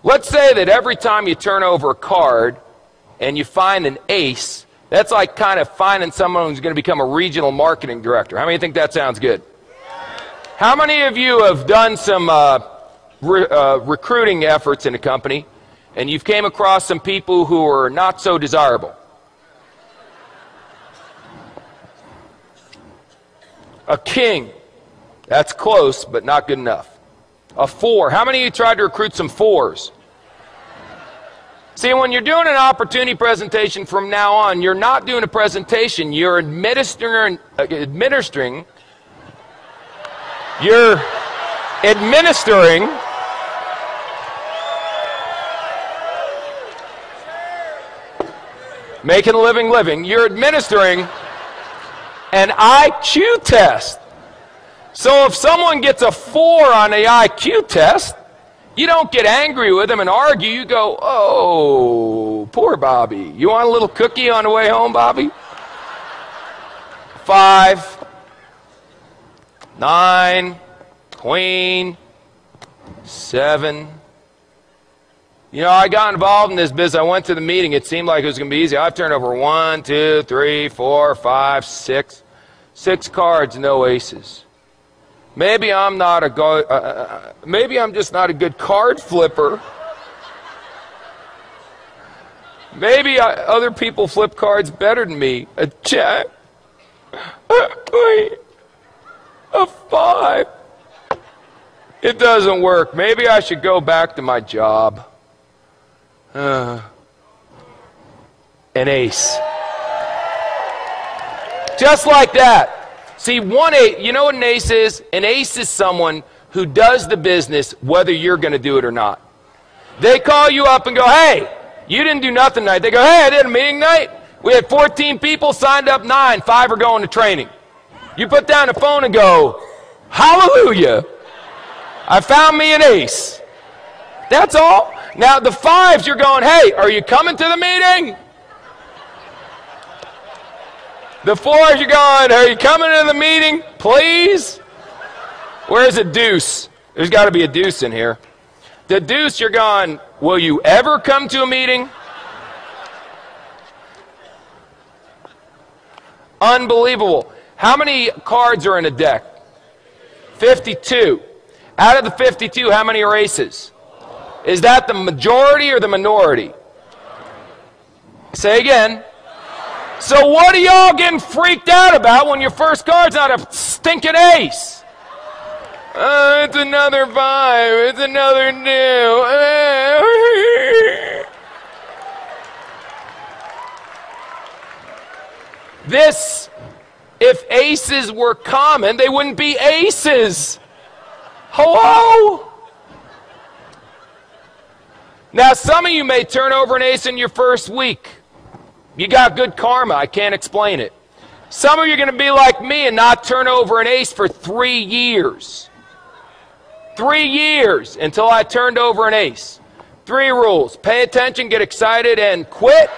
Let's say that every time you turn over a card and you find an ace, that's like kind of finding someone who's going to become a regional marketing director. How many think that sounds good? How many of you have done some recruiting efforts in a company and you've came across some people who are not so desirable? A king. That's close, but not good enough. A 4. How many of you tried to recruit some 4s? See, when you're doing an opportunity presentation from now on, you're not doing a presentation, you're administering making a living, you're administering an IQ test. So if someone gets a 4 on the IQ test, you don't get angry with them and argue. You go, oh, poor Bobby. You want a little cookie on the way home, Bobby? 5, 9, queen, 7. You know, I got involved in this business. I went to the meeting. It seemed like it was going to be easy. I've turned over 1, 2, 3, 4, 5, 6. 6 cards, no aces. Maybe I'm not a maybe I'm just not a good card flipper. Maybe other people flip cards better than me. A jack. Wait. A 5. It doesn't work. Maybe I should go back to my job. An ace. Just like that. See, 1 8, you know what an ace is? An ace is someone who does the business whether you're going to do it or not. They call you up and go, hey, you didn't do nothing tonight. They go, hey, I did a meeting night. We had 14 people, signed up 9, 5 are going to training. You put down the phone and go, hallelujah, I found me an ace. That's all. Now the 5s, you're going, hey, are you coming to the meeting? The 4s, you're going, are you coming to the meeting, please? Where's a deuce? There's got to be a deuce in here. The deuce, you're going, will you ever come to a meeting? Unbelievable. How many cards are in a deck? 52. Out of the 52, how many are aces? Is that the majority or the minority? Say again. So what are y'all getting freaked out about when your first card's not a stinking ace? It's another 5. It's another 2. This, if aces were common, they wouldn't be aces. Hello? Now, some of you may turn over an ace in your first week. You got good karma. I can't explain it. Some of you are going to be like me and not turn over an ace for 3 years. 3 years until I turned over an ace. 3 rules. Pay attention, get excited, and quit.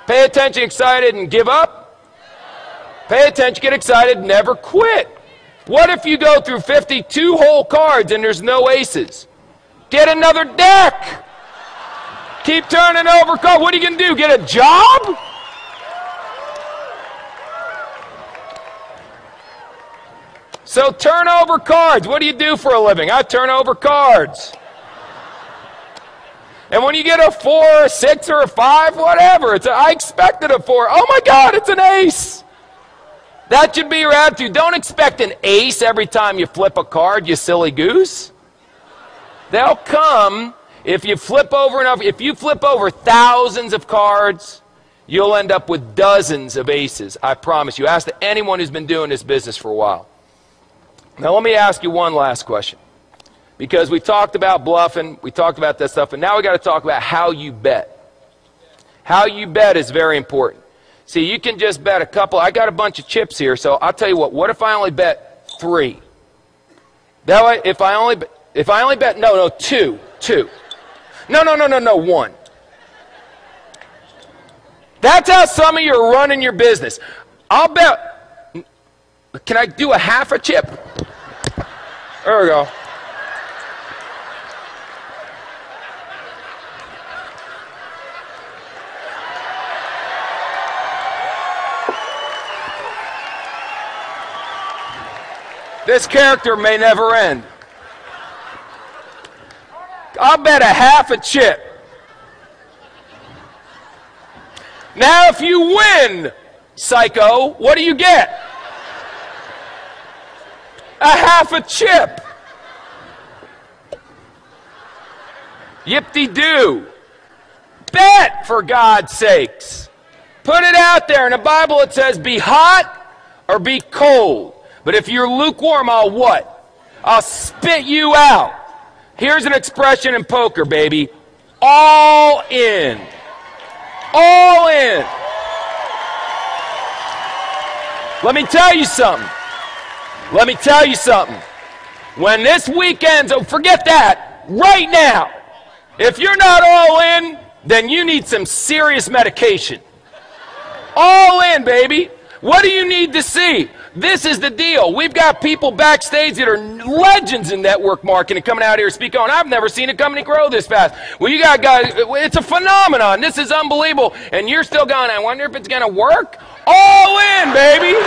Pay attention, excited, and give up. Pay attention, get excited, never quit. What if you go through 52 whole cards and there's no aces? Get another deck. Keep turning over cards. What are you going to do? Get a job? So turn over cards. What do you do for a living? I turn over cards. And when you get a 4, a 6, or a 5, whatever, I expected a 4. Oh my God, it's an ace. That should be your attitude. Don't expect an ace every time you flip a card, you silly goose. They'll come. If you flip over enough, if you flip over thousands of cards, you'll end up with dozens of aces. I promise you. Ask anyone who's been doing this business for a while. Now let me ask you one last question. Because we talked about bluffing, we talked about that stuff, and now we got to talk about how you bet. How you bet is very important. See, you can just bet a couple. I got a bunch of chips here, so I'll tell you what if I only bet 3? That way, if I only bet, no, 2. No, 1. That's how some of you are running your business. I'll bet, can I do a half a chip? There we go. This character may never end. I'll bet a half a chip. Now, if you win, psycho, what do you get? A half a chip. Yip-de-doo. Bet, for God's sakes. Put it out there. In the Bible it says be hot or be cold. But if you're lukewarm, I'll what? I'll spit you out. Here's an expression in poker, baby. All in. All in. Let me tell you something. Let me tell you something. When this weekend's over, forget that. Right now. If you're not all in, then you need some serious medication. All in, baby. What do you need to see? This is the deal. We've got people backstage that are legends in network marketing coming out here speaking on. I've never seen a company grow this fast. Well, you got guys, it's a phenomenon. This is unbelievable. And you're still going, I wonder if it's going to work? All in, baby.